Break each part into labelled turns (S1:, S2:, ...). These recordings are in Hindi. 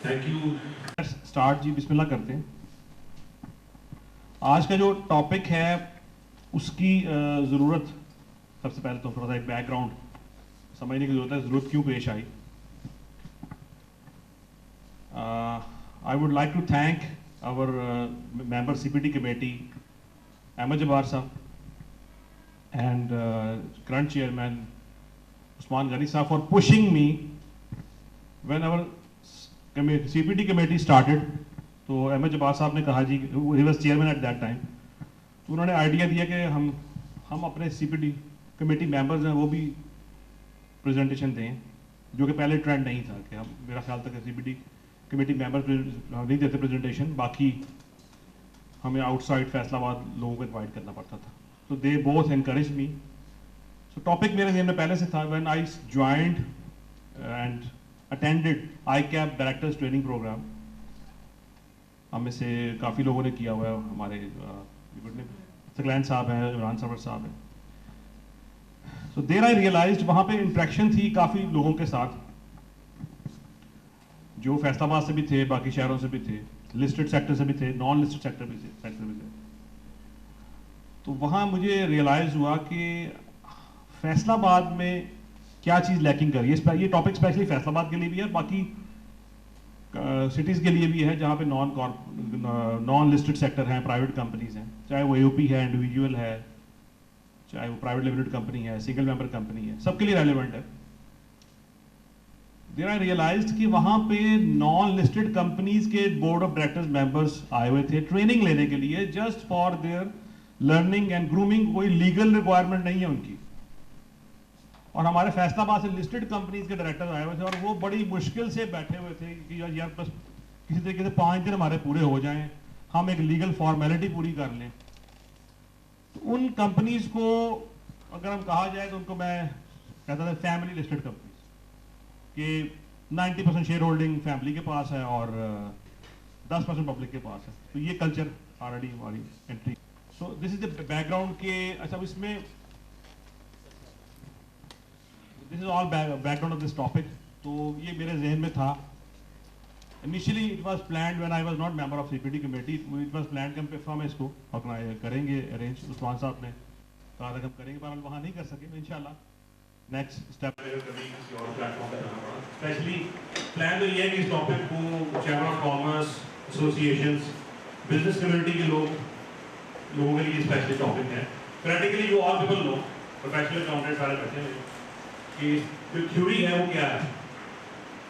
S1: Thank you. स्टार्ट जी, बिस्मिल्लाह करते हैं। आज का जो टॉपिक है उसकी ज़रूरत, सबसे पहले तो थोड़ा सा एक बैकग्राउंड समझने की ज़रूरत है, ज़रूरत क्यों पेश आई। I would like to thank our member CPT committee Ahmed Jabbar sahab and current chairman Usman Ghani sir for pushing me when our CPT committee started। तो अहमद जब्बार साहब ने कहा जी, he was chairman at that time, तो उन्होंने आइडिया दिया कि हम अपने CPT कमेटी मेंबर्स हैं वो भी प्रेजेंटेशन दें, जो कि पहले ट्रेंड नहीं था कि हम, मेरा ख्याल था कि CPT कमेटी मेंबर नहीं देते प्रेजेंटेशन, बाकी हमें आउटसाइड फैसलाबाद लोगों को इन्वाइट करना पड़ता था। So they both encouraged me. So topic मेरे ज़हन में पहले से था when I joined and attended ICAP Directors Training Program। हम में से काफ़ी लोगों ने किया हुआ है, हमारे सकलैन साहब हैं, इमरान सरवर साहब हैं। So there I realized वहाँ पे इंट्रैक्शन थी काफ़ी लोगों के साथ, जो फैसलाबाद से भी थे, बाकी शहरों से भी थे, लिस्टेड सेक्टर से भी थे, नॉन लिस्टेड सेक्टर भी थे। तो वहाँ मुझे रियलाइज़ हुआ कि फैसलाबाद में क्या चीज़ लैकिंग कर रही है। ये टॉपिक स्पेशली फैसलाबाद के लिए भी है, बाकी सिटीज़ के लिए भी है जहाँ पे नॉन लिस्टेड सेक्टर हैं, प्राइवेट कंपनीज हैं, चाहे वो AOP है, इंडिविजुअल है, चाहे वो प्राइवेट लिमिटेड कंपनी है, सिंगल मेंबर कंपनी है, सबके लिए रेलिवेंट है। देयर आई रियलाइज्ड कि वहाँ पे नॉन लिस्टेड कंपनीज के बोर्ड ऑफ डायरेक्टर्स मेंबर्स आए हुए थे ट्रेनिंग लेने के लिए, just for their learning and grooming. कोई लीगल रिक्वायरमेंट नहीं है उनकी। और हमारे फैसलाबाद से लिस्टेड कंपनीज के डायरेक्टर आए हुए थे और वो बड़ी मुश्किल से बैठे हुए थे कि यार बस किसी तरीके से 5 दिन हमारे पूरे हो जाएं, हम एक लीगल फॉर्मेलिटी पूरी कर लें। तो उन कंपनीज को अगर हम कहा जाए तो उनको मैं कहता था फैमिली लिस्टेड कंपनीज कि 90% शेयर होल्डिंग फैमिली के पास है और 10% पब्लिक के पास है। तो ये कल्चर ऑलरेडी हमारी entry. So this is the background के, अच्छा इसमें this is all background of this topic। तो ये मेरे जहन में था। Initially it was planned when I was not member of CPT committee, it was planned कि हम इसको करेंगे arrange। उस्मान साहब ने कहा था कि हम करेंगे, पर हम वहाँ नहीं कर सके। इंशाल्लाह नेक्स्ट स्टेप कभी किसी और प्लेटफॉर्म पे करना पड़ा। स्पेशली प्लान तो ये है कि इस टॉपिक को chamber of commerce, associations, business community के लोगों के लिए स्पेशली टॉपिक है। प्रैक्टिकली जो all people know, professional accountant सारे बैठे हैं कि जो थ्योरी है वो क्या है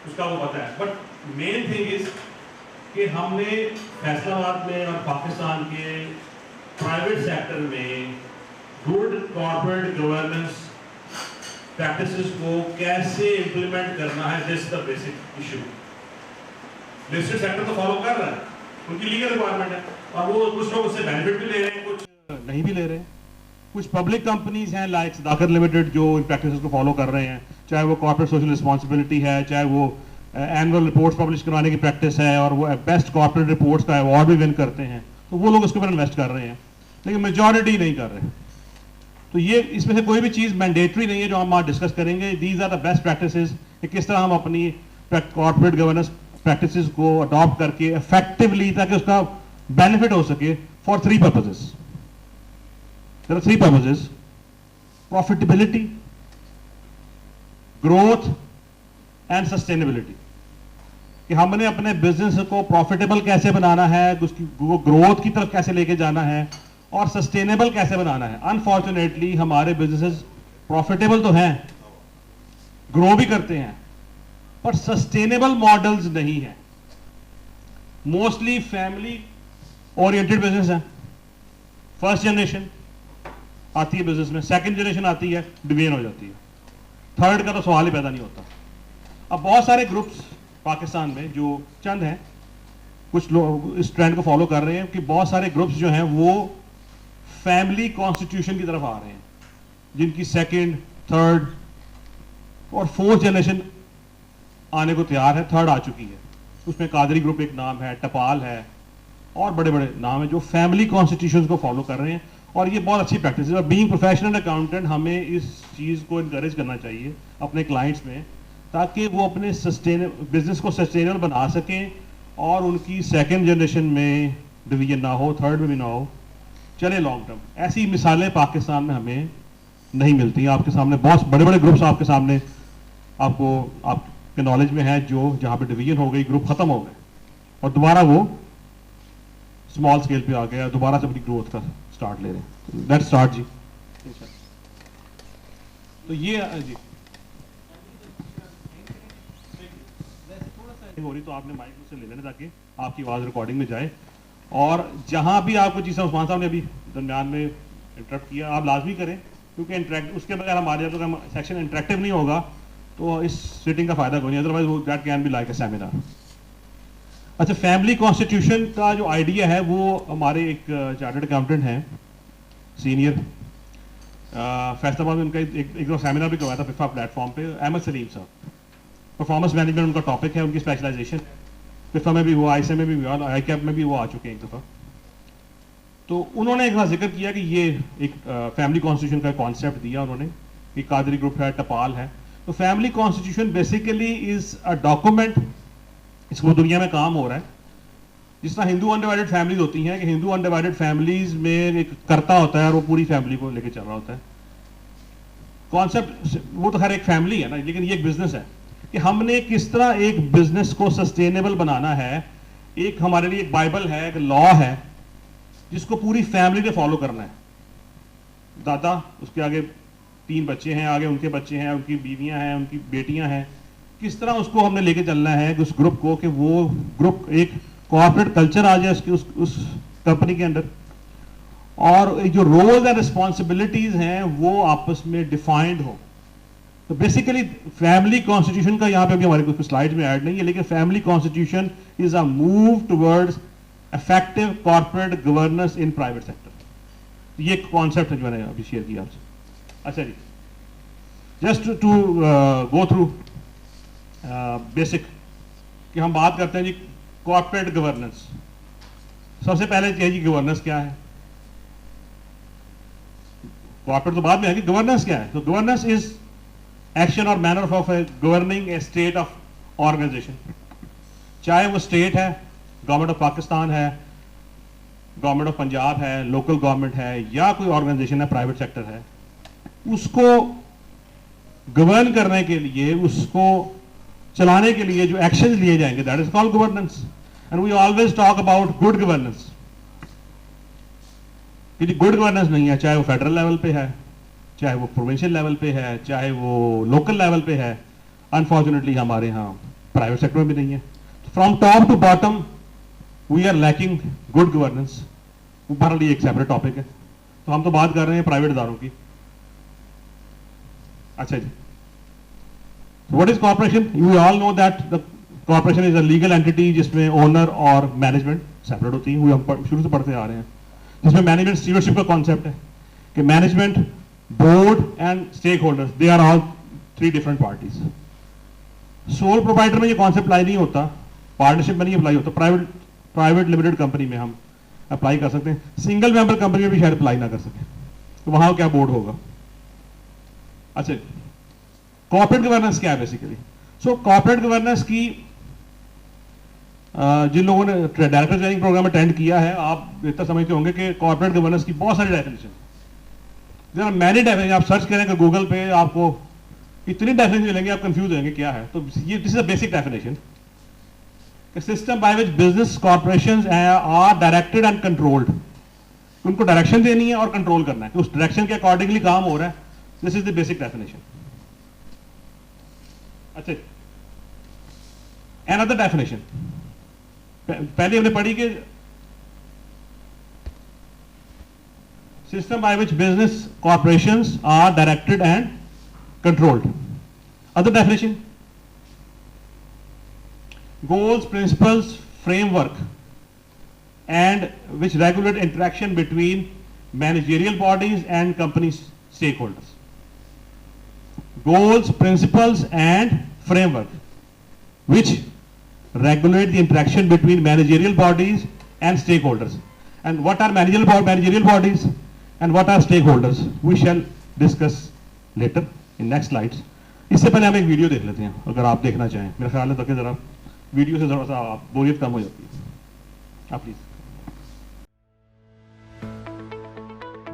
S1: उसका वो पता है, बट मेन थिंग इज कि हमने फैसलाबाद में और पाकिस्तान के प्राइवेट सेक्टर में गुड कॉर्पोरेट गवर्नेंस प्रैक्टिसेस को कैसे इम्प्लीमेंट करना है। This the basic issue. Listed sector तो फॉलो कर रहा है, उनकी लीगल रिक्वायरमेंट है और वो कुछ लोग उससे बेनिफिट भी ले रहे हैं, कुछ नहीं भी ले रहे हैं। कुछ पब्लिक कंपनीज हैं लाइक सदाकत लिमिटेड जो इन प्रैक्टिसेस को फॉलो कर रहे हैं, चाहे वो कॉर्पोरेट सोशल रिस्पॉन्सिबिलिटी है, चाहे वो एनुअल रिपोर्ट्स पब्लिश करवाने की प्रैक्टिस है और वो बेस्ट कॉर्पोरेट रिपोर्ट्स का अवार्ड भी विन करते हैं, तो वो लोग उसके ऊपर इन्वेस्ट कर रहे हैं, लेकिन मेजॉरिटी नहीं कर रहे। तो ये इसमें से कोई भी चीज़ मैंडेटरी नहीं है जो हम आज डिस्कस करेंगे। These are the best practices कि किस तरह हम अपनी कॉर्पोरेट गवर्नेंस प्रैक्टिसेस को अडॉप्ट करके इफेक्टिवली, ताकि उसका बेनिफिट हो सके for 3 purposes. There are 3 purposes: profitability, growth and sustainability. कि हमने अपने बिजनेस को प्रॉफिटेबल कैसे बनाना है, उसकी ग्रोथ की तरफ कैसे लेके जाना है और सस्टेनेबल कैसे बनाना है। अनफॉर्चुनेटली हमारे बिजनेसेस प्रॉफिटेबल तो हैं, ग्रो भी करते हैं, पर सस्टेनेबल मॉडल्स नहीं है। मोस्टली फैमिली ओरिएंटेड बिजनेस है। फर्स्ट जनरेशन आती है बिजनेस में, सेकंड जनरेशन आती है, डिवीजन हो जाती है, थर्ड का तो सवाल ही पैदा नहीं होता। अब बहुत सारे ग्रुप्स पाकिस्तान में जो चंद हैं, कुछ लोग इस ट्रेंड को फॉलो कर रहे हैं कि बहुत सारे ग्रुप्स जो हैं वो फैमिली कॉन्स्टिट्यूशन की तरफ आ रहे हैं, जिनकी सेकंड, थर्ड और फोर्थ जनरेशन आने को तैयार है, थर्ड आ चुकी है। उसमें कादरी ग्रुप एक नाम है, टपाल है और बड़े बड़े नाम है जो फैमिली कॉन्स्टिट्यूशन को फॉलो कर रहे हैं और ये बहुत अच्छी प्रैक्टिस है। बीइंग प्रोफेशनल अकाउंटेंट हमें इस चीज़ को इनकरेज करना चाहिए अपने क्लाइंट्स में, ताकि वो अपने बिजनेस को सस्टेनेबल बना सकें और उनकी सेकेंड जनरेशन में डिवीजन ना हो, थर्ड में भी ना हो, चले लॉन्ग टर्म। ऐसी मिसालें पाकिस्तान में हमें नहीं मिलती। आपके सामने बहुत बड़े बड़े ग्रुप्स आपके सामने आपके नॉलेज में है, जो जहाँ पे डिवीजन हो गई, ग्रुप खत्म हो गए और दोबारा वो स्मॉल स्केल पे आ गया, दोबारा से अपनी ग्रोथ का स्टार्ट ले रहे हैं। लेट्स स्टार्ट जी। तो ये जी हो रही, तो आपने माइक मुझसे ले लेना ताकि आपकी आवाज़ रिकॉर्डिंग में जाए। और जहां भी आपको चीज़ें उस्मान साहब ने अभी दरमियान में इंटरप्ट किया, आप लाजमी करें, क्योंकि इंटरेक्ट उसके बगैर हमारे यहाँ तो सेक्शन इंटरेक्टिव नहीं होगा तो इस सिटिंग का फायदा कोई नहीं, अदरवाइज वो that can be like a seminar. अच्छा, फैमिली कॉन्स्टिट्यूशन का जो आइडिया है वो हमारे एक चार्टर्ड अकाउंटेंट हैं सीनियर, फैसलाबाद में उनका एक दो सेमिनार भी करवाया था फिफा प्लेटफॉर्म पे, अहमद सलीम साहब। परफॉर्मेंस मैनेजमेंट उनका टॉपिक है, उनकी स्पेशलाइजेशन फिफा में भी हुआ, आईसीए में भी हुआ, आईकैप में भी वो आ चुके हैं एक दफ़ा। तो उन्होंने एक बार जिक्र किया कि ये एक फैमिली कॉन्स्टिट्यूशन का कॉन्सेप्ट दिया उन्होंने, एक कादरी ग्रुप है, टपाल है। तो family constitution basically is a document, इसको दुनिया में काम हो रहा है। जिस तरह हिंदू अनडिवाइडेड फैमिलीज होती हैं कि हिंदू अनडिवाइडेड फैमिलीज में एक करता होता है और वो पूरी फैमिली को लेके चल रहा होता है। कॉन्सेप्ट वो तो खैर एक फैमिली है ना, लेकिन ये एक बिजनेस है कि हमने किस तरह एक बिजनेस को सस्टेनेबल बनाना है। एक हमारे लिए एक बाइबल है, एक लॉ है जिसको पूरी फैमिली ने फॉलो करना है। दादा, उसके आगे 3 बच्चे हैं, आगे उनके बच्चे हैं, उनकी बीवियां हैं, उनकी बेटियां हैं, किस तरह उसको हमने लेके चलना है उस ग्रुप को, कि वो ग्रुप एक कॉर्पोरेट कल्चर आ जाए उसकी उस कंपनी के अंदर, और जो रोल्स एंड रिस्पॉन्सिबिलिटीज हैं वो आपस में डिफाइंड हो। तो बेसिकली फैमिली कॉन्स्टिट्यूशन का यहाँ पे अभी हमारे कुछ स्लाइड में ऐड नहीं है, लेकिन family constitution is a move towards effective corporate governance in private sector. ये कॉन्सेप्ट है जो मैंने अभी शेयर किया आपसे। अच्छा जी, just to go through basic कि हम बात करते हैं जी कॉर्पोरेट गवर्नेंस। सबसे पहले चाहिए जी गवर्नेंस क्या है। कॉर्पोरेट तो बाद में है कि गवर्नेंस क्या है। तो गवर्नेंस इज एक्शन और manner of governing a state of organization, चाहे वो स्टेट है, गवर्नमेंट ऑफ पाकिस्तान है, गवर्नमेंट ऑफ पंजाब है, लोकल गवर्नमेंट है, या कोई ऑर्गेनाइजेशन है, प्राइवेट सेक्टर है। उसको गवर्न करने के लिए, उसको चलाने के लिए जो एक्शंस लिए जाएंगे, that is called governance. And we always talk about good governance. क्योंकि गुड गवर्नेंस नहीं है, चाहे वो फेडरल लेवल पे है, चाहे वो प्रोविंशियल लेवल पे है, चाहे वो लोकल लेवल पे है, अनफॉर्चुनेटली हमारे यहाँ प्राइवेट सेक्टर में भी नहीं है। From top to bottom we are lacking good governance. हमारे लिए एक सेपरेट टॉपिक है, तो हम तो बात कर रहे हैं प्राइवेट इदारों की। अच्छा जी, what is corporation? You all know that the corporation is a legal entity जिसमें ओनर और मैनेजमेंट सेपरेट होती है। हम शुरू से पढ़ते आ रहे हैं, जिसमें मैनेजमेंट स्टीवरशिप का कॉन्सेप्ट है कि management, board and stakeholders, they are all 3 different parties. Sole proprietor में ये कॉन्सेप्ट अप्लाई नहीं होता, पार्टनरशिप में नहीं अप्लाई होता, प्राइवेट लिमिटेड कंपनी में हम अप्लाई कर सकते हैं, सिंगल मेंबर कंपनी में भी शायद अप्लाई ना कर सके, तो वहां क्या बोर्ड होगा। अच्छा, कॉर्पोरेट गवर्नेंस क्या है बेसिकली? सो कॉर्पोरेट गवर्नेंस की जिन लोगों ने डायरेक्टर ट्रेनिंग प्रोग्राम अटेंड किया है, आप बेहतर समझते होंगे कि कॉर्पोरेट गवर्नेंस की बहुत सारी definition, there are many definition. आप सर्च करेंगे गूगल पे, आपको इतनी डेफिनेशन मिलेंगे, आप कंफ्यूज होंगे क्या है। तो ये this is a basic definition, system by which business corporations are directed and controlled. उनको डायरेक्शन देनी है और कंट्रोल करना है कि उस डायरेक्शन के अकॉर्डिंगली काम हो रहा है। This is the basic definition. अच्छा, अनदर डेफिनेशन पहले हमने पढ़ी कि system by which business corporations are directed and controlled. Other definition, goals, principles, framework, and which regulate interaction between managerial bodies and company stakeholders. Goals, principles, and framework which regulate the interaction between managerial bodies and stakeholders. And what are managerial bodies and what are stakeholders, we shall discuss later in next slides. इससे पहले हम एक वीडियो देख लेते हैं, अगर आप देखना चाहें. मेरा ख्याल है तो जरा वीडियो से थोड़ा सा बोरियत कम हो जाती है. आप please.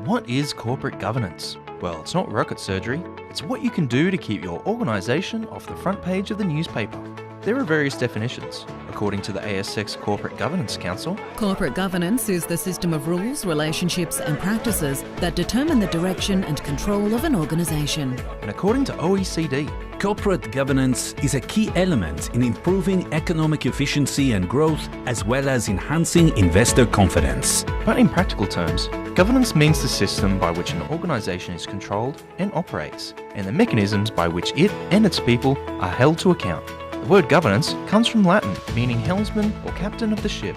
S2: What is corporate governance? Well, it's not rocket surgery. It's what you can do to keep your organisation off the front page of the newspaper. There are various definitions. According to the ASX Corporate Governance Council,
S3: corporate governance is the system of rules, relationships and practices that determine the direction and control of an organisation.
S2: And according to OECD,
S4: corporate governance is a key element in improving economic efficiency and growth, as well as enhancing investor confidence.
S2: But in practical terms, governance means the system by which an organisation is controlled and operates, and the mechanisms by which it and its people are held to account. The word governance comes from Latin, meaning helmsman or captain of the ship.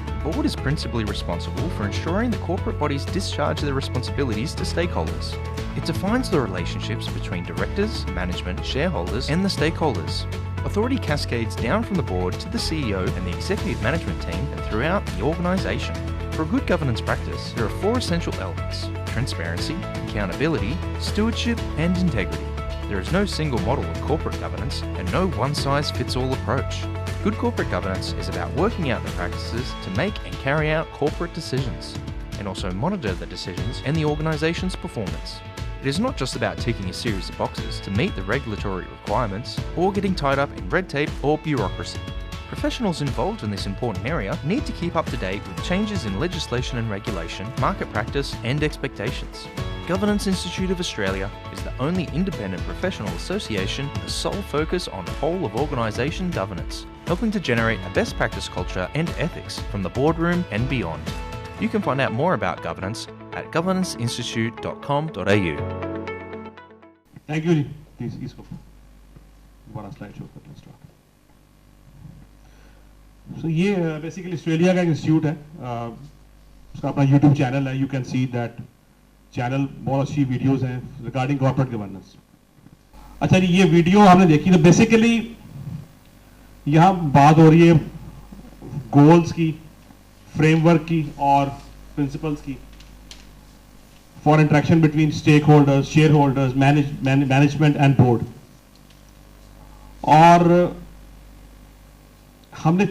S2: The board is principally responsible for ensuring the corporate bodies discharge their responsibilities to stakeholders. It defines the relationships between directors, management, shareholders, and the stakeholders. Authority cascades down from the board to the CEO and the executive management team and throughout the organisation. For a good governance practice, there are 4 essential elements: transparency, accountability, stewardship, and integrity. There is no single model of corporate governance and no one-size-fits-all approach. Good corporate governance is about working out the practices to make and carry out corporate decisions, and also monitor the decisions and the organisation's performance. It is not just about ticking a series of boxes to meet the regulatory requirements or getting tied up in red tape or bureaucracy. Professionals involved in this important area need to keep up to date with changes in legislation and regulation, market practice and expectations. Governance Institute of Australia is the only independent professional association with a sole focus on whole of organisation governance, helping to generate a best practice culture and ethics from the boardroom and beyond. You can find out more about governance at governanceinstitute.com.au.
S1: Thank you. Please go. One slide show. Let's start. So ये basically ऑस्ट्रेलिया का एक इंस्टीट्यूट है, उसका अपना यूट्यूब चैनल है. You can see that channel, बहुत अच्छी वीडियोस हैं रिगार्डिंग कॉर्पोरेट गवर्नेंस. अच्छा जी, ये वीडियो हमने देखी तो बेसिकली यहाँ बात हो रही है गोल्स की, फ्रेमवर्क की और प्रिंसिपल्स की for interaction between stakeholders, shareholders, management and board. और हमने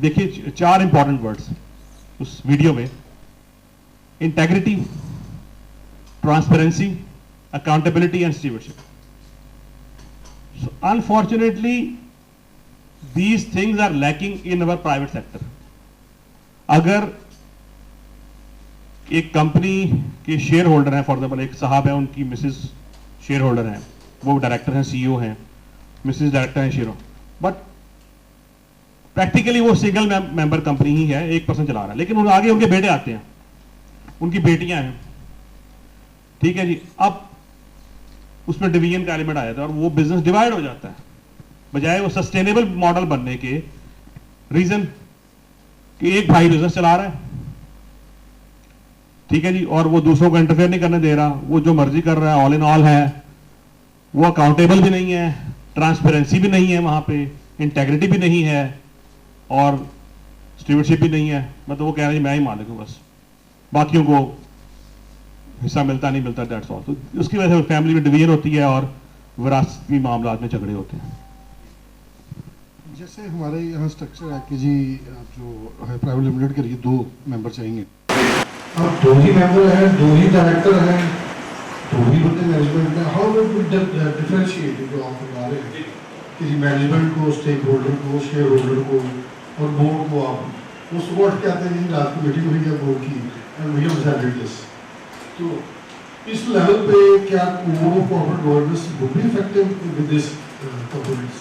S1: देखिए 4 इंपॉर्टेंट वर्ड्स उस वीडियो में: integrity, transparency, accountability and stewardship. So unfortunately these things are lacking in our private sector. अगर एक कंपनी के शेयर होल्डर हैं, फॉर एग्जाम्पल एक साहब है, उनकी मिसेस शेयर होल्डर हैं, वो डायरेक्टर हैं, सीईओ हैं, मिसेस डायरेक्टर हैं शेयर, बट प्रैक्टिकली वो सिंगल मेंबर कंपनी ही है, एक पर्सन चला रहा है, लेकिन आगे उनके बेटे आते हैं, उनकी बेटियां हैं. ठीक है जी, अब उसमें डिवीजन का एलिमेंट आ जाता है और वो बिजनेस डिवाइड हो जाता है, बजाय वो सस्टेनेबल मॉडल बनने के. रीजन कि एक भाई बिजनेस चला रहा है, ठीक है जी, और वो दूसरों को इंटरफेयर नहीं करने दे रहा, वो जो मर्जी कर रहा है, ऑल इन ऑल है, वो अकाउंटेबल भी नहीं है, ट्रांसपेरेंसी भी नहीं है वहां पे, इंटेग्रिटी भी नहीं है और स्टीवर्डशिप भी नहीं है. मतलब वो कह रहे हैं मैं ही मालिक हूं, बस बाकियों को हिस्सा मिलता नहीं मिलता, दैट्स ऑल. तो उसकी वजह से फैमिली में डिवीजन होती है और विरासती मामलात में झगड़े होते हैं.
S5: जैसे हमारे यहाँ स्ट्रक्चर है कि जी जो है प्राइवेट लिमिटेड के लिए 2 मेंबर चाहिए. अब 2 ही मेंबर हैं, 2 ही डायरेक्टर हैं, 2 ही बंदे मैनेजमेंट में. हाउ वुड डिफरेंशिएट जो आप बता रहे हैं कि मैनेजमेंट को, स्टेक होल्डर को, शेयर होल्डर को और बोर्ड को आप उस बोर्ड के आते हैं जी रात की मीटिंग हुई है बोर्ड की and we have decided this. तो इस लेवल पे क्या code of corporate governance would be effective with this components?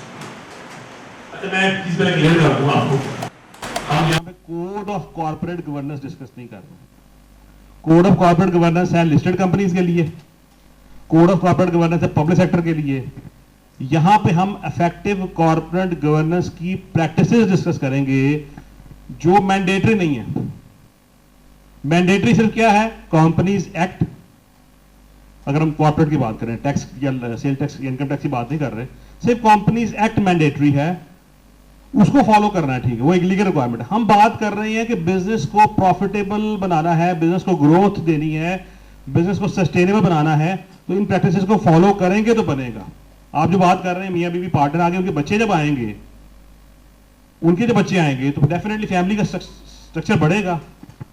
S1: अच्छा, मैं इस पर क्लियर कर दूंगा आपको. हम यहाँ पे code of corporate governance discuss नहीं कर रहे हैं. कोड ऑफ कॉर्पोरेट गवर्नेंस है लिस्टेड कंपनीज के लिए, कोड ऑफ कॉर्पोरेट गवर्नेंस है पब्लिक सेक्टर के लिए. यहां पे हम इफेक्टिव कॉर्पोरेट गवर्नेंस की प्रैक्टिसेस डिस्कस करेंगे जो मैंडेटरी नहीं है. मैंडेटरी सिर्फ क्या है? Companies act. अगर हम कॉर्पोरेट की बात करें, टैक्स या सेल टैक्स, इनकम टैक्स की बात नहीं कर रहे, सिर्फ कंपनीज एक्ट मैंडेटरी है, उसको फॉलो करना है, ठीक है, वो एक लीगल रिक्वायरमेंट है. हम बात कर रहे हैं कि बिजनेस को प्रॉफिटेबल बनाना है, बिजनेस को ग्रोथ देनी है, बिजनेस को सस्टेनेबल बनाना है तो इन प्रैक्टिसेस को फॉलो करेंगे तो बनेगा। आप जो बात कर रहे हैं मियाँ बीवी पार्टनर आगे, उनके बच्चे जब आएंगे, उनके जब बच्चे आएंगे तो डेफिनेटली फैमिली का स्ट्रक्चर बढ़ेगा,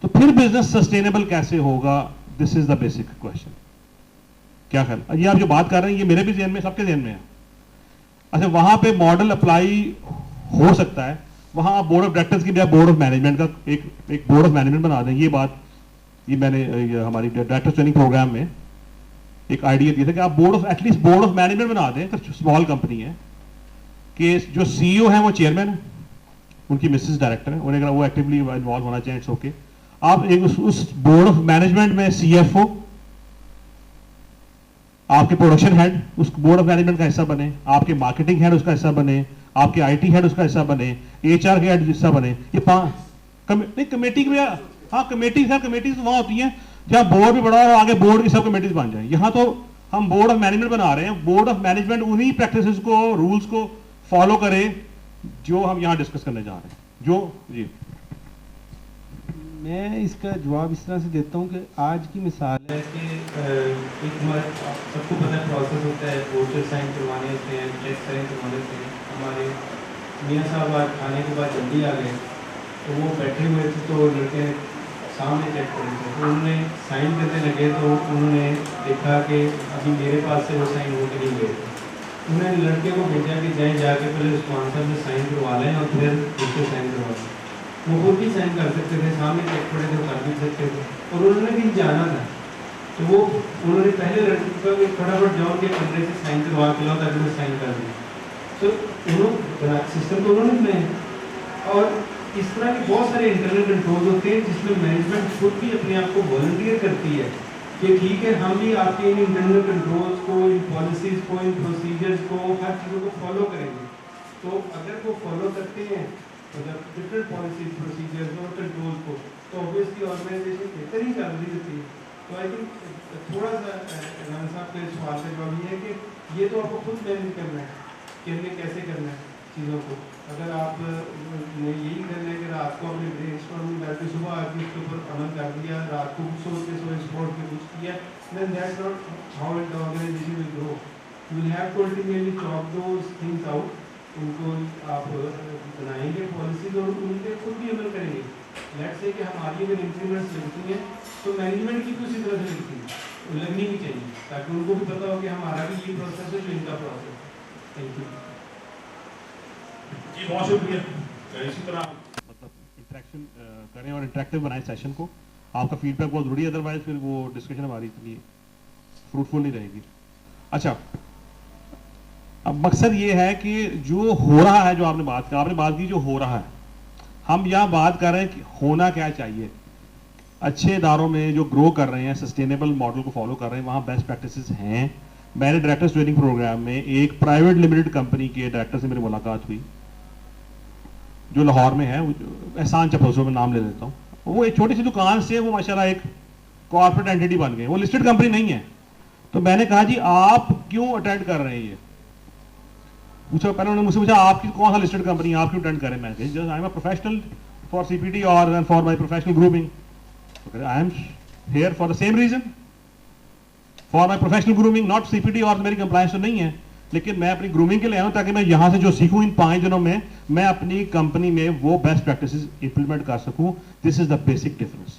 S1: तो फिर बिजनेस सस्टेनेबल कैसे होगा? This is the basic question. क्या ख्याल? ये आप जो बात कर रहे हैं ये मेरे भी ज़हन में, सबके ज़हन में है। अच्छा, वहां पे मॉडल अप्लाई हो सकता है, वहां आप बोर्ड ऑफ डायरेक्टर्स की बजाय बोर्ड ऑफ मैनेजमेंट का एक बोर्ड ऑफ मैनेजमेंट बना दें। ये बात मैंने हमारी डायरेक्टर ट्रेनिंग प्रोग्राम में एक आइडिया दिया था कि आप एटलीस्ट बोर्ड ऑफ मैनेजमेंट बना दें, तो स्मॉल कंपनी है कि जो सीईओ है वो चेयरमैन है, उनकी मिसेस डायरेक्टर है, उन्हें अगर वो एक्टिवली इन्वॉल्व होना चाहिए, इट्स ओके। आप एक उस बोर्ड ऑफ मैनेजमेंट में सीएफओ, आपके प्रोडक्शन हेड उस बोर्ड ऑफ मैनेजमेंट का हिस्सा बने, आपके मार्केटिंग हेड उसका हिस्सा बने, आपके आईटी हेड उसका हिस्सा बने, एचआर के हेड हिस्सा बने। ये कमेटी में, हाँ कमेटी वहां होती है जहां बोर्ड भी बड़ा और आगे बोर्ड की सब कमेटीज बन जाए। यहाँ तो हम बोर्ड ऑफ मैनेजमेंट बना रहे हैं, बोर्ड ऑफ मैनेजमेंट उन्हीं प्रैक्टिसेस को, रूल्स को फॉलो करे जो हम यहाँ डिस्कस करने जा रहे हैं। जो जी
S6: मैं इसका जवाब इस तरह से देता हूँ कि आज की मिसाल है कि एक हमारे सबको पता है प्रोसेस होता है, वोटर साइन करवाने होते हैं, चेक साइन करवाने होते हैं। हमारे मियाँ साहब आज खाने के बाद जल्दी आ गए, तो वो बैठे हुए थे, तो लड़के सामने चेक कर रहे थे, तो उन्होंने साइन करने लगे, तो उन्होंने देखा कि अभी मेरे पास से वो साइन होकर नहीं गए। उन्होंने लड़के को भेजा कि जाएँ जाके पहले उस्मान साहब से साइन करवा लें और फिर उससे साइन करवा लें। वो खुद भी साइन कर सकते थे, सामने चेक पड़े थे, कर भी सकते थे, और उन्होंने कहीं जाना था, तो वो उन्होंने पहले लड़के को फटाफट जाओ के कमरे से साइन करवा के लाओ ताकि मैं साइन कर दूँ। तो उन्होंने सिस्टम तो उन्होंने बनाए। और इस तरह के बहुत सारे इंटरनल कंट्रोल होते हैं जिसमें मैनेजमेंट खुद भी अपने आप को वॉलंटियर करती है कि ठीक है हम भी आपके इन इंटरनल कंट्रोल्स को, इन पॉलिसीज़ को, इन प्रोसीजर्स को, हर चीज़ों को फॉलो करेंगे। तो अगर वो फॉलो करते हैं मतलब डिफरेंट पॉलिसीज, प्रोसीजर्स और कंट्रोल को, तो ऑब्वियसली ऑर्गेनाइजेशन बेहतर ही चल रही होती है। तो आई थिंक थोड़ा सा राना साहब के सवाल का जवाब ये है कि ये तो आपको खुद मैनेज करना है कि हमने कैसे करना है चीज़ों को। अगर आप यही करना है कि रात को अपने ब्रेन स्टॉर्मिंग करके सुबह आके उसके ऊपर अमल कर दिया, रात को कुछ सोच के स्पॉट पे कुछ किया, then that's not how the organization will grow. You will have to ultimately chop those things out. उनको आप बनाएंगे पॉलिसीज और उनके खुद भी अमल करेंगे। लेट्स से कि हमारी अगर इंक्रीमेंट्स लगती हैं तो मैनेजमेंट की भी उसी तरह से लगती है, लगनी भी चाहिए, ताकि उनको भी पता हो कि हमारा भी ये प्रोसेस है जो इनका प्रोसेस है। थैंक यू
S1: जी, बहुत शुक्रिया। इसी तरह मतलब इंटरेक्शन करें और इंटरेक्टिव बनाएं सेशन को। आपका फीडबैक बहुत ज़रूरी है, अदरवाइज फिर वो डिस्कशन हमारी इतनी फ्रूटफुल नहीं रहेगी। अच्छा, अब मकसद ये है कि जो हो रहा है, जो आपने बात की जो हो रहा है, हम यहाँ बात कर रहे हैं कि होना क्या चाहिए। अच्छे इदारों में जो ग्रो कर रहे हैं, सस्टेनेबल मॉडल को फॉलो कर रहे हैं, वहाँ बेस्ट प्रैक्टिसेस हैं। मैंने डायरेक्टर्स ट्रेनिंग प्रोग्राम में एक प्राइवेट लिमिटेड कंपनी के डायरेक्टर से मेरी मुलाकात हुई जो लाहौर में है, एहसान चपोसो में नाम ले लेता हूँ। वो एक छोटी सी दुकान से वो माशाल्लाह एक कॉर्पोरेट एंटिटी बन गए, वो लिस्टेड कंपनी नहीं है। तो मैंने कहा जी आप क्यों अटेंड कर रहे हैं ये पूछा, पहले उन्होंने मुझसे पूछा आपकी कौन सा लिस्टेड कंपनी है, आप क्यों अटेंड करें। मैंने just I am a professional for CPT और for my professional grooming. I am here for the same reason, for my professional grooming, not CPT. और मेरी कंप्लायंस तो नहीं है, लेकिन मैं अपनी ग्रूमिंग के लिए आया हूं ताकि मैं यहां से जो सीखूं इन 5 दिनों में मैं अपनी कंपनी में वो बेस्ट प्रैक्टिसेस इंप्लीमेंट कर सकूं। This is the basic difference.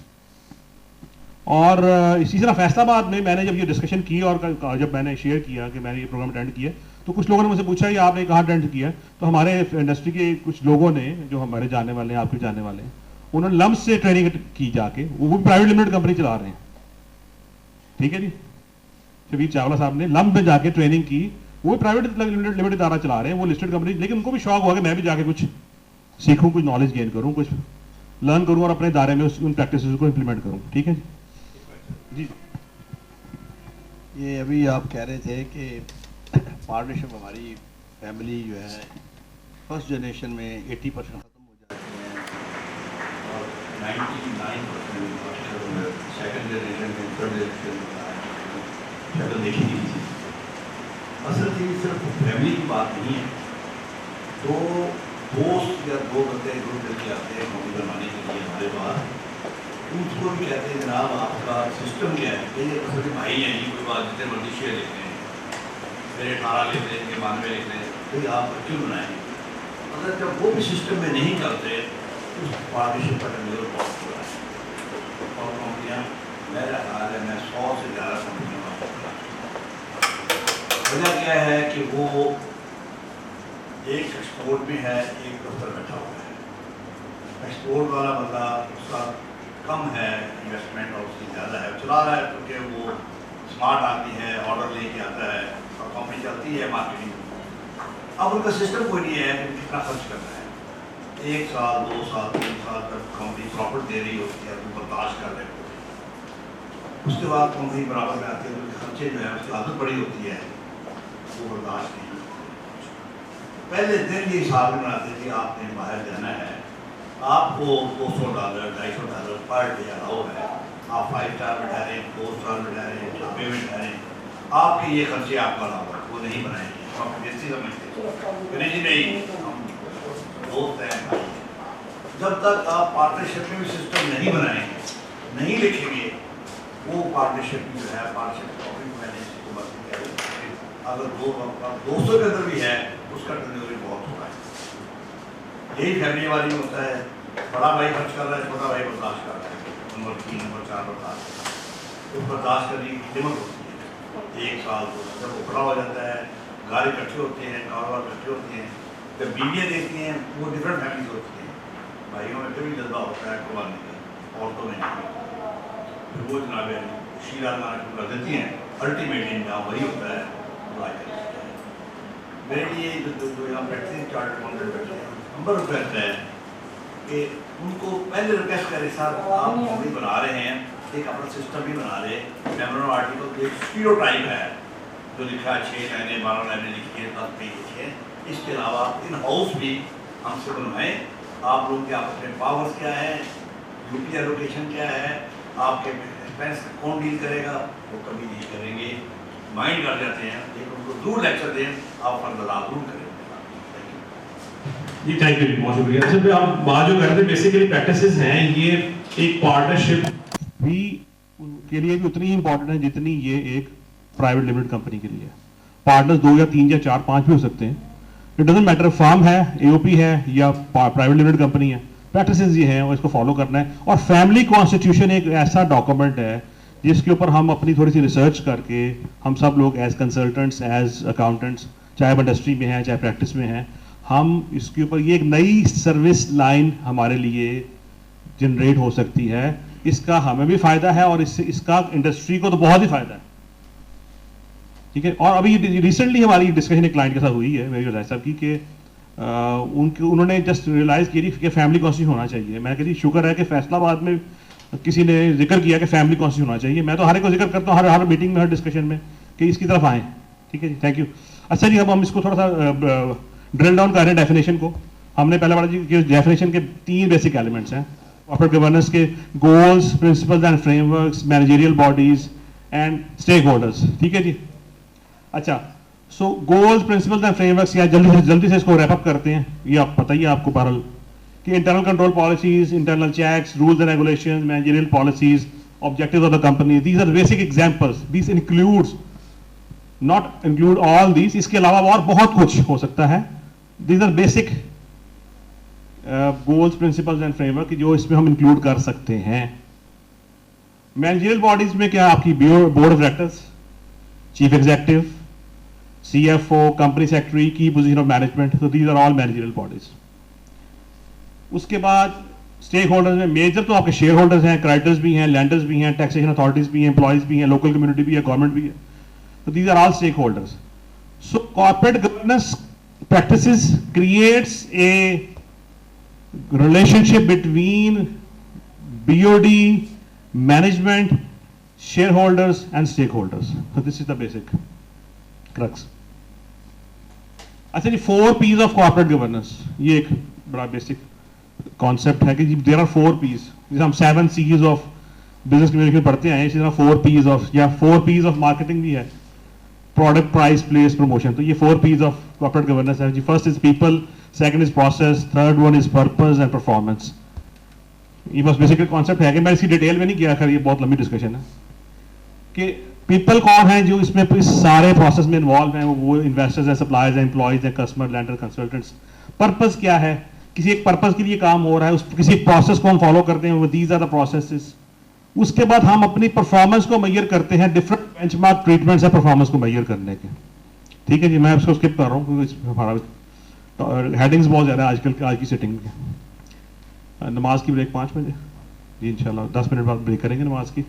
S1: और इसी तरह फैसलाबाद में मैंने जब ये डिस्कशन की और जब मैंने शेयर किया कि मैंने ये प्रोग्राम अटेंड किया, तो कुछ लोगों ने मुझसे पूछा ये आपने कहाँ अटेंड किया। तो हमारे इंडस्ट्री के कुछ लोगों ने जो हमारे जानने वाले हैं, आपके जानने वाले हैं, उन्होंने लम्स से ट्रेनिंग की जाके, वो भी प्राइवेट लिमिटेड कंपनी चला रहे हैं, ठीक है जी। शबीर चावला साहब ने लम्स में जाके ट्रेनिंग की, वो भी प्राइवेट लिमिटेड इदारा चला रहे हैं, वो लिस्टेड कंपनी, लेकिन उनको भी शौक हुआ कि मैं भी जाके कुछ सीखूं, कुछ नॉलेज गेन करूं, कुछ लर्न करूं और अपने दायरे में उन प्रैक्टिसेस को इंप्लीमेंट करूं। ठीक है जी।
S7: ये अभी आप कह रहे थे कि पार्टनरशिप हमारी फैमिली जो है फर्स्ट जनरेशन में 80% ख़त्म हो जाती है और 99% सेकंड जनरेशन में, थर्ड जनरेशन शक्ल देखी नहीं थी। असल चीज़ सिर्फ फैमिली की बात नहीं है, दो दोस्त या दो बंदे ग्रुप करके आते हैं कॉपी बनवाने के लिए हमारे पास, उसको भी कहते हैं जनाब आपका सिस्टम क्या है, ये तो भाई हैं जी, कोई बात जितने मर्जी शेयर लेते हैं, मेरे 18 लेते हैं, इनके 92 लेते हैं, तो आप क्यों बनाएंगे? अगर जब वो भी सिस्टम में नहीं करते तो उस पार्टनरशिप का टेंडर बहुत हो रहा है। और कंपनियाँ, मेरा ख्याल है मैं 100 से ज़्यादा कंपनियों का वजह क्या है कि वो एक एक्सपोर्ट में है, एक दफ्तर बैठा हुआ है। एक्सपोर्ट वाला बंदा उसका कम है इन्वेस्टमेंट और उसकी ज़्यादा है, चला रहा है क्योंकि वो स्मार्ट आदमी है, ऑर्डर लेके आता है और कंपनी चलती है मार्केटिंग। अब उनका सिस्टम कोई नहीं है कि कितना खर्च करना है। 1 साल 2 साल 3 साल तक कंपनी प्रॉफिट दे रही होती है, वो बर्दाश्त कर रहे होते हैं। उसके बाद कंपनी बराबर में आती है, उनके खर्चे जो है उसकी आदत बड़ी होती है, वो बर्दाश्त नहीं होती। पहले दिन ये हिसाब में बनाते कि आपने बाहर जाना है, आपको $200 $250 पर डे अलाउ है, आप 5 स्टार में ठहरें, 4 स्टार में ठहरें, ढाबे में ठहरें, आपके ये खर्चे आपका अलाउ है, वो नहीं बनाएंगे। आप बेइज्जती समझते नहीं जी, नहीं हम दोस्त हैं भाई। जब तक आप पार्टनरशिप में भी सिस्टम नहीं बनाएंगे, नहीं लिखेंगे, वो पार्टनरशिप जो है पार्टनरशिप अगर दोस्तों के अंदर भी है उसका टर्नओवर बहुत हो रहा है। यही फैमिली वाली में होता है, बड़ा भाई खर्च कर रहा है, छोटा भाई बर्दाश्त कर रहा है, नंबर 3 नंबर 4 बर्दाश्त, तो बर्दाश्त करने की हिम्मत होती है। 1 साल 2 साल जब वो बड़ा हो जाता है, घर इकट्ठे होते हैं, कारोबार इकट्ठे होते हैं, जब बीवियाँ देखती हैं वो डिफरेंट फैमिलीज होती हैं, भाइयों में फिर भी जज्बा होता है कुर्बानी का, औरतों में नहीं। वो जनाब शीरा लाना कर देती हैं, अल्टीमेटली इंजाम वही होता है। मेरे लिए जो यहाँ बैठते हैं चार्ट अकाउंटेंट बैठे हैं, नंबर कहता है कि उनको पहले रिक्वेस्ट करें साहब आप कंपनी बना रहे हैं, एक अपना सिस्टम भी बना रहे, मेमोरेंडम आर्टिकल एक स्टीरियोटाइप है जो लिखा है 6 लाइनें 12 लाइनें लिखी है, 10 पेज लिखे हैं। इसके अलावा इन हाउस भी हमसे बनवाएं, आप लोग के आपस में पावर्स क्या है, यूपी एलोकेशन क्या है, आपके एक्सपेंस कौन डील करेगा, वो कभी नहीं करेंगे, माइंड कर जाते हैं। एक उनको दूर लेक्चर दें, आप फर्दर जरूर करें।
S1: जी थैंक यू, बहुत शुक्रिया। अच्छा भाई, आप बात जो कर रहे थे बेसिकली प्रैक्टिसेस हैं, ये एक पार्टनरशिप भी उनके लिए भी उतनी ही इंपॉर्टेंट है जितनी ये एक प्राइवेट लिमिटेड कंपनी के लिए है। पार्टनर्स 2 या 3 या 4 5 भी हो सकते हैं, इट डजंट मैटर फर्म है, एओपी है या प्राइवेट लिमिटेड कंपनी है, प्रैक्टिसेस ये हैं और इसको फॉलो करना है। और फैमिली कॉन्स्टिट्यूशन एक ऐसा डॉक्यूमेंट है जिसके ऊपर हम अपनी थोड़ी सी रिसर्च करके हम सब लोग एज कंसल्टेंट्स, एज अकाउंटेंट्स, चाहे हम इंडस्ट्री में हैं चाहे प्रैक्टिस में हैं, हम इसके ऊपर ये एक नई सर्विस लाइन हमारे लिए जनरेट हो सकती है। इसका हमें भी फायदा है और इसका इंडस्ट्री को तो बहुत ही फायदा है, ठीक है। और अभी रिसेंटली हमारी डिस्कशन एक क्लाइंट के साथ हुई है मेरी राय साहब की कि उन्होंने जस्ट रियलाइज की कि फैमिली कॉन्स्टिट्यूशन होना चाहिए। मैं कहती शुक्र है कि फैसलाबाद में किसी ने जिक्र किया कि फैमिली कॉन्स्टिट्यूशन होना चाहिए। मैं तो हर एक को जिक्र करता हूँ हर मीटिंग में, हर डिस्कशन में कि इसकी तरफ आएँ, ठीक है जी, थैंक यू। अच्छा जी, अब हम इसको थोड़ा सा ड्रिल डाउन कर रहे हैं डेफिनेशन को। हमने पहले बड़ा जी कि डेफिनेशन के 3 बेसिक एलिमेंट्स हैं कॉर्पोरेट गवर्नेंस के, goals, principles and frameworks, managerial bodies and stakeholders, ठीक है जी। अच्छा, so goals, principles and frameworks, या जल्दी से इसको रैप अप करते हैं। ये आप पता ही है आपको बहरहाल कि internal control policies, internal checks, rules and regulations, managerial policies, objectives of the company, these are basic examples. This includes, not include all these, इसके अलावा और बहुत कुछ हो सकता है। These are basic goals, principles and framework जो इसमें हम इंक्लूड कर सकते हैं। मैनेजरियल बॉडीज में क्या, आपकी board of directors, chief executive, CFO, company secretary, की पोजीशन ऑफ मैनेजमेंट, तो these are all managerial bodies. उसके बाद स्टेक होल्डर्स में मेजर तो आपके शेयर होल्डर्स हैं, क्रेडिटर्स भी हैं, लैंडर्स भी हैं, टैक्सेशन अथॉरिटीज भी हैं, एम्प्लॉइज भी हैं, लोकल कम्युनिटी भी है, गवर्नमेंट भी है, तो these are all stakeholders. So corporate governance practices creates a relationship between BOD, management, shareholders and stakeholders. So this is the basic crux. अच्छा जी, 4 P's of corporate governance, ये एक बड़ा बेसिक कॉन्सेप्ट है कि देयर आर 4 P's, जैसे हम 7 C's of बिजनेस कम्युनिकेशन पढ़ते हैं, इसी तरह 4 P's of, या 4 P's of मार्केटिंग भी है, प्रोडक्ट, प्राइस, प्लेस, प्रमोशन। तो ये 4 P's of corporate governance है जी। First is people, second is process, third one is purpose and performance. ये बस बेसिकली कॉन्सेप्ट है कि मैं इसकी डिटेल में नहीं गया, खैर ये बहुत लंबी डिस्कशन है कि पीपल कौन है जो इसमें इस सारे प्रोसेस में इन्वॉल्व हैं, वो इन्वेस्टर्स हैं, सप्लायर्स हैं, एम्प्लॉयज हैं, कस्टमर, लैंडर, कंसल्टेंट्स। पर्पस क्या है, किसी एक पर्पस के लिए काम हो रहा है, उस किसी एक प्रोसेस को हम फॉलो करते हैं, वो दीज आर द प्रोसेसेस। उसके बाद हम अपनी परफॉर्मेंस को मेजर करते हैं, डिफरेंट बेंचमार्क ट्रीटमेंट्स है परफॉर्मेंस को मेजर करने के। ठीक है जी, मैं उसको स्किप कर रहा हूँ क्योंकि हमारा हेडिंग्स बहुत ज़्यादा है आजकल आज की सेटिंग में। नमाज की ब्रेक 5 बजे जी, इंशाल्लाह 10 मिनट बाद ब्रेक करेंगे नमाज की।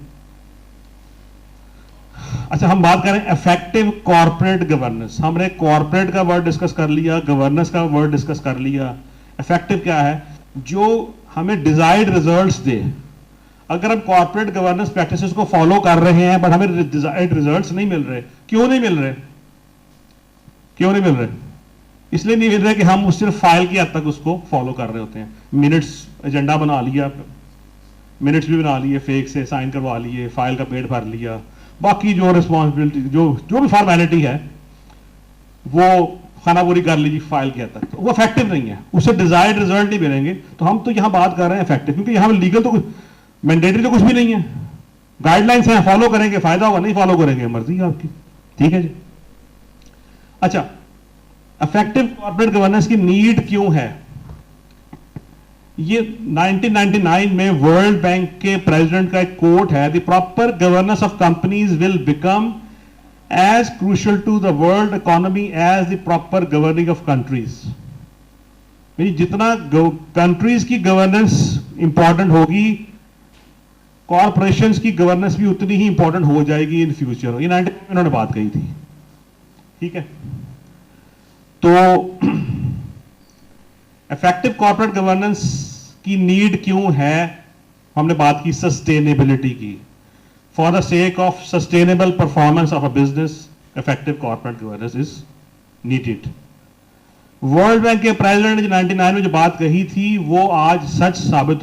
S1: अच्छा, हम बात करें इफेक्टिव कॉर्पोरेट गवर्नेंस। हमने कॉर्पोरेट का वर्ड डिस्कस कर लिया, गवर्नेंस का वर्ड डिस्कस कर लिया। इफेक्टिव क्या है, जो हमें डिजायर्ड रिजल्ट्स दे। अगर हम कॉर्पोरेट गवर्नेंस प्रैक्टिसेस को फॉलो कर रहे हैं बट हमें डिजायर्ड रिजल्ट्स नहीं मिल रहे, क्यों नहीं मिल रहे? क्यों नहीं मिल रहे? इसलिए नहीं मिल रहे कि हम उस सिर्फ फाइल की हद तक उसको फॉलो कर रहे होते हैं। मिनट्स एजेंडा बना लिया, मिनट्स भी बना लिए, फेक से साइन करवा लिए, फाइल का पेड भर लिया, बाकी जो रिस्पॉन्सिबिलिटी जो भी फॉर्मेलिटी है वो खाना पूरी कर लीजिए फाइल के हद तक, तो वो इफेक्टिव नहीं है, उससे डिजायर्ड रिजल्ट नहीं मिलेंगे। तो हम तो यहाँ बात कर रहे हैं इफेक्टिव, क्योंकि यहाँ लीगल तो मैंडेटरी तो कुछ भी नहीं है, गाइडलाइंस हैं, फॉलो करेंगे फायदा होगा, नहीं फॉलो करेंगे मर्जी है आपकी। ठीक है जी। अच्छा, इफेक्टिव कॉर्पोरेट गवर्नेंस की नीड क्यों है? ये 1999 में वर्ल्ड बैंक के प्रेसिडेंट का एक कोट है, the proper governance of companies will become as crucial to the world economy as the proper governing of countries. जितना कंट्रीज की गवर्नेंस इंपॉर्टेंट होगी, कॉर्पोरेशंस की गवर्नेंस भी उतनी ही इंपॉर्टेंट हो जाएगी इन फ्यूचर। ये 90 में उन्होंने बात कही थी। ठीक है, तो इफेक्टिव कॉर्पोरेट गवर्नेंस की नीड क्यों है? हमने बात की सस्टेनेबिलिटी की। For the sake of sustainable performance of a business, effective corporate governance is needed. World bank के प्रेसिडेंट ने 99 में जो बात कही थी वो आज सच साबित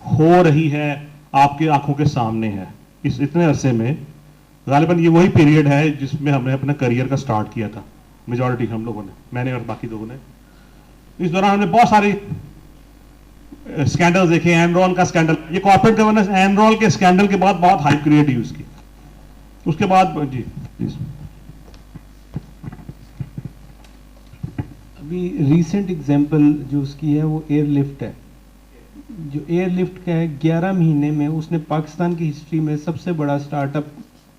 S1: हो रही है, आपके आंखों के सामने है। इस इतने अरसे में गालिबन ये वही पीरियड है जिसमें हमने अपना करियर का स्टार्ट किया था, मेजॉरिटी हम लोगों ने, मैंने और बाकी लोगों ने। इस दौरान हमने बहुत सारे स्कैंडल देखे। एनरोल का स्कैंडल, ये कॉर्पोरेट गवर्नेंस एनरोल के स्कैंडल के बाद बहुत हाई क्रिएट हुई उसकी। उसके बाद जी प्लीज।
S6: अभी रीसेंट एग्जांपल जो उसकी है वो एयरलिफ्ट है। जो एयरलिफ्ट का है, 11 महीने में उसने पाकिस्तान की हिस्ट्री में सबसे बड़ा स्टार्टअप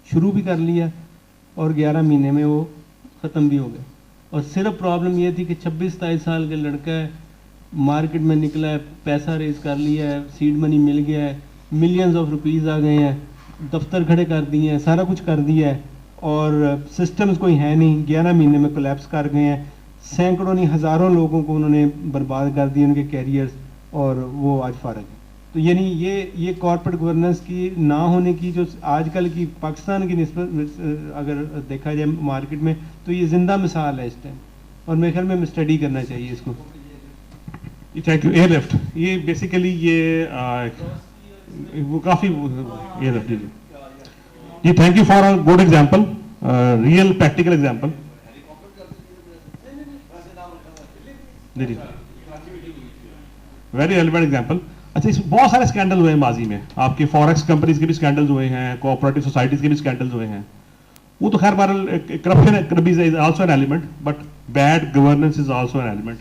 S6: शुरू भी कर लिया और 11 महीने में वो ख़त्म भी हो गया। और सिर्फ प्रॉब्लम ये थी कि 26-27 साल का लड़का है, मार्केट में निकला है, पैसा रेज कर लिया है, सीड मनी मिल गया है, मिलियंस ऑफ रुपीज़ आ गए हैं, दफ्तर खड़े कर दिए हैं, सारा कुछ कर दिया है और सिस्टम्स कोई है नहीं, 11 महीने में कोलैप्स कर गए हैं। सैकड़ों नहीं हज़ारों लोगों को उन्होंने बर्बाद कर दिए, उनके कैरियर्स, और वो आज फारग है। तो यानी ये कॉर्पोरेट गवर्नेंस की ना होने की जो आजकल की पाकिस्तान की निस्बत अगर देखा जाए मार्केट में, तो ये जिंदा मिसाल है इस टाइम, और मेरे ख्याल में स्टडी करना चाहिए इसको।
S1: Thank you. एयरलिफ्ट, ये बेसिकली ये वो काफ़ी एयरलिफ्ट जी, thank you for a good example, real practical example. जी, वेरी रेलिवेंट एग्जांपल। अच्छा, इस बहुत सारे स्कैंडल हुए हैं माजी में, आपके फॉरेक्स कंपनीज के भी स्कैंडल्स हुए हैं, कोऑपरेटिव सोसाइटीज के भी स्कैंडल्स हुए हैं। वो तो खैर बहरहाल corruption is also an element, but bad governance is also an element.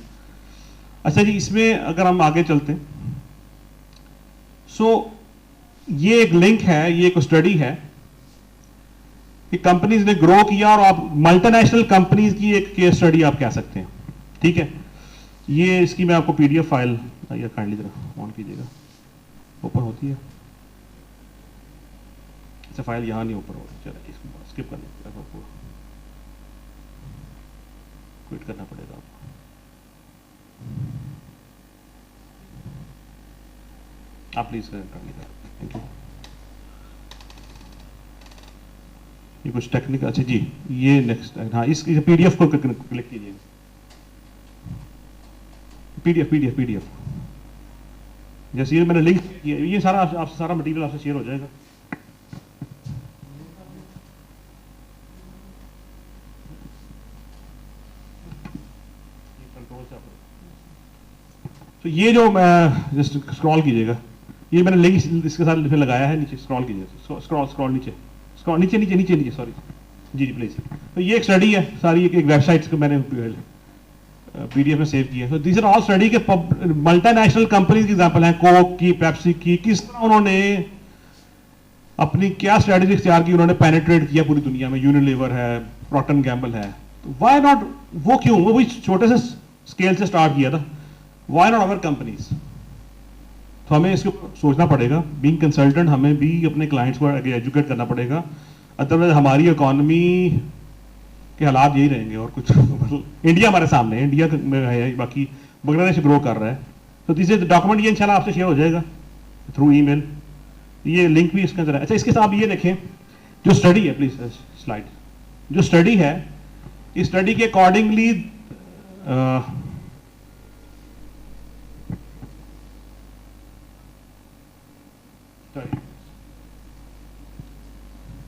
S1: अच्छा जी, इसमें अगर हम आगे चलते हैं, सो ये एक लिंक है, ये एक स्टडी है कि कंपनीज ने ग्रो किया, और आप मल्टीनेशनल कंपनीज की एक केस स्टडी आप कह सकते हैं। ठीक है, ये इसकी मैं आपको पीडीएफ फाइल, या काइंडली जरा ऑन कीजिएगा, ओपन होती है। अच्छा, फाइल यहाँ नहीं ओपन हो रही, चलिए इसको स्किप करना पड़ेगा, आपको क्विट करना पड़ेगा आपको। आप प्लीज कर लीजिएगा, थैंक यू। ये कुछ टेक्निकल, अच्छा जी, ये नेक्स्ट, हाँ, इस पीडीएफ को क्लिक कीजिए, पीडीएफ जैसे ये मैंने लिंक किया, ये सारा आपसे सारा मटेरियल आपसे शेयर हो जाएगा। तो ये जो मैं जस्ट स्क्रॉल कीजिएगा, ये मैंने लिंक इसके साथ लिख लगाया है, नीचे स्क्रॉल कीजिए, स्क्रॉल नीचे, स्क्रॉल नीचे सॉरी जी प्लीज। तो ये एक स्टडी है सारी, एक वेबसाइट को मैंने PDF में सेव किया है। तो दिस आर ऑल स्टडी के मल्टीनेशनल कंपनीज के एग्जांपल हैं, कोक की, पेप्सी की, किस तरह उन्होंने अपनी क्या स्ट्रेटजी इख्तियार की, उन्होंने पेनिट्रेट किया पूरी दुनिया में। यूनिलीवर है, प्रॉक्टर एंड गैम्बल है, तो व्हाई नॉट, वो क्यों, वो भी छोटे से स्केल से स्टार्ट किया था, व्हाई नॉट अवर कंपनीज। तो हमें इसको सोचना पड़ेगा, बीइंग कंसल्टेंट हमें भी अपने क्लाइंट्स को एजुकेट करना पड़ेगा, अदरवाइज हमारी इकोनॉमी के हालात यही रहेंगे और कुछ मतलब इंडिया हमारे सामने है, इंडिया में है, बाकी बांग्लादेश ग्रो कर रहा है। तो दिस इज डॉक्यूमेंट, ये इंशाल्लाह आपसे शेयर हो जाएगा थ्रू ईमेल, ये लिंक भी इसके अंदर है। अच्छा, इसके साथ ये देखें जो स्टडी है, प्लीज स्लाइड, जो स्टडी है, इस स्टडी के अकॉर्डिंगली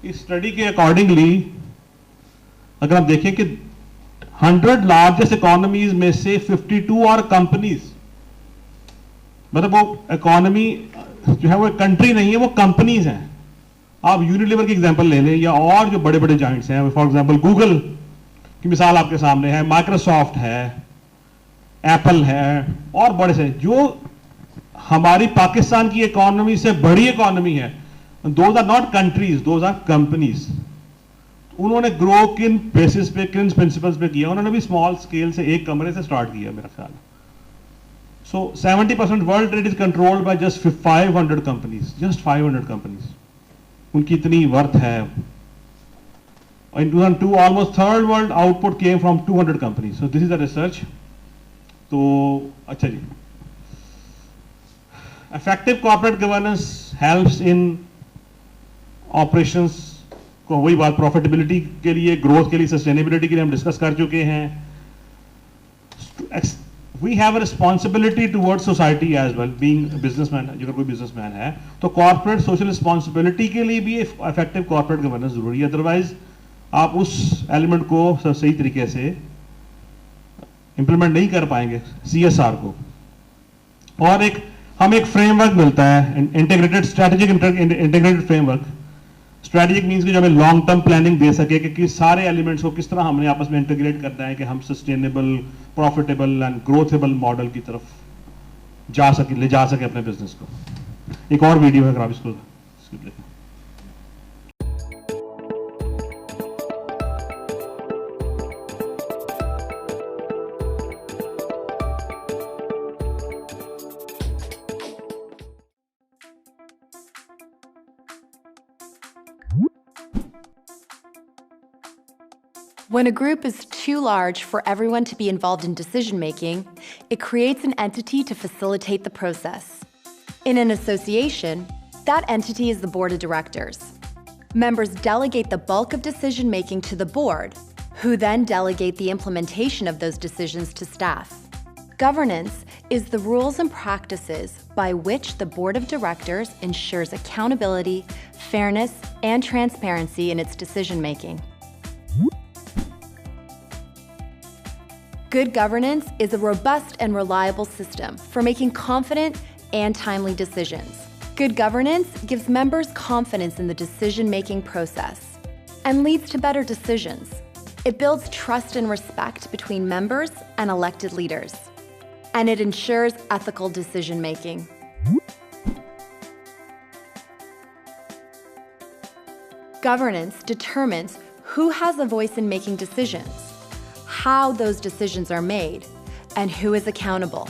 S1: इस स्टडी के अकॉर्डिंगली अगर आप देखें कि 100 लार्जेस्ट इकोनॉमीज में से 52 आर कंपनीज, मतलब वो इकोनॉमी जो है वो कंट्री नहीं है, वो कंपनीज हैं। आप यूनिलीवर की एग्जांपल ले लें या और जो बड़े बड़े जायंट्स हैं, फॉर एग्जांपल गूगल की मिसाल आपके सामने है, माइक्रोसॉफ्ट है, एप्पल है और बड़े से, जो हमारी पाकिस्तान की इकोनॉमी से बड़ी इकोनॉमी है, those are not countries, those are companies. उन्होंने ग्रो किन बेसिस पे, किन प्रिंसिपल्स पे किया, उन्होंने भी स्मॉल स्केल से एक कमरे से स्टार्ट किया मेरा ख्याल। सो 70% world trade is controlled by just 500 companies, just 500 companies, उनकी इतनी वर्थ है। In 2002 almost third world output came from 200 companies. So this is the research. तो अच्छा जी, effective corporate governance helps in operations को, वही बात, प्रॉफिटेबिलिटी के लिए, ग्रोथ के लिए, सस्टेनेबिलिटी के लिए हम डिस्कस कर चुके हैं। We have a responsibility towards society as well, being businessman, अगर कोई बिजनेसमैन है तो कॉर्पोरेट सोशल रिस्पॉन्सिबिलिटी के लिए भी इफेक्टिव कॉर्पोरेट गवर्नेंस जरूरी है, अदरवाइज आप उस एलिमेंट को सही तरीके से इंप्लीमेंट नहीं कर पाएंगे, CSR को। और हमें एक फ्रेमवर्क मिलता है, integrated strategic integrated framework. Strategic means कि जो हमें लॉन्ग टर्म प्लानिंग दे सके कि सारे एलिमेंट्स को किस तरह हमने आपस में इंटीग्रेट करना है कि हम सस्टेनेबल, प्रॉफिटेबल एंड ग्रोथेबल मॉडल की तरफ ले जा सके अपने बिजनेस को। एक और वीडियो है, अगर आप इसको देखें।
S8: When a group is too large for everyone to be involved in decision-making, it creates an entity to facilitate the process. In an association, that entity is the board of directors. Members delegate the bulk of decision-making to the board, who then delegate the implementation of those decisions to staff. Governance is the rules and practices by which the board of directors ensures accountability, fairness, and transparency in its decision-making. Good governance is a robust and reliable system for making confident and timely decisions. Good governance gives members confidence in the decision-making process and leads to better decisions. It builds trust and respect between members and elected leaders, and it ensures ethical decision-making. Governance determines who has a voice in making decisions, how those decisions are made, and who is accountable.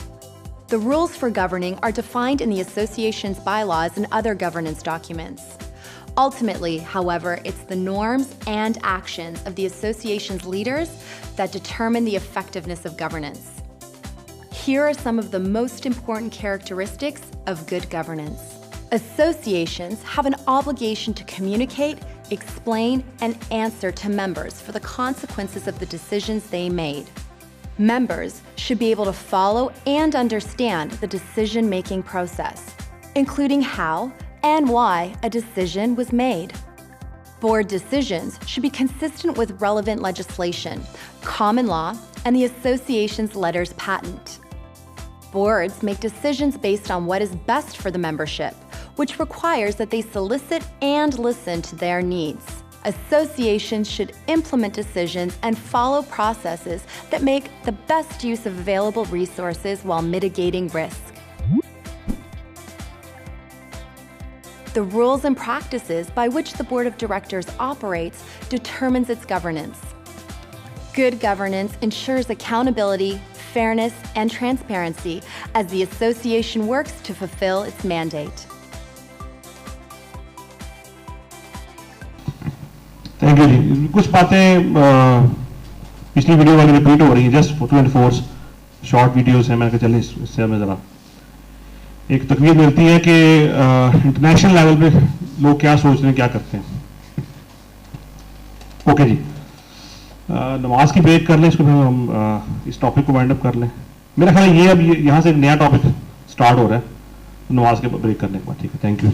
S8: The rules for governing are defined in the association's bylaws and other governance documents. Ultimately, however, it's the norms and actions of the association's leaders that determine the effectiveness of governance. Here are some of the most important characteristics of good governance. Associations have an obligation to communicate, explain, and answer to members for the consequences of the decisions they made. Members should be able to follow and understand the decision-making process, including how and why a decision was made. Board decisions should be consistent with relevant legislation, common law, and the association's letters patent. Boards make decisions based on what is best for the membership, which requires that they solicit and listen to their needs. Associations should implement decisions and follow processes that make the best use of available resources while mitigating risk. The rules and practices by which the Board of Directors operates determines its governance. Good governance ensures accountability, fairness, and transparency as the association works to fulfill its mandate.
S1: Thank you जी। कुछ बातें पिछली वीडियो वाली रिपीट हो रही हैं, just to enforce short videos हैं, मैंने कहा चले इससे हमें ज़रा एक तकवीर मिलती है कि इंटरनेशनल लेवल पे लोग क्या सोच रहे हैं, क्या करते हैं। ओके जी, नमाज की ब्रेक कर लें, इसको फिर हम इस टॉपिक को वाइंड अप कर लें। मेरा ख्याल ये अब यहाँ से एक नया टॉपिक स्टार्ट हो रहा है नमाज के ब्रेक करने के बाद। ठीक है, थैंक यू।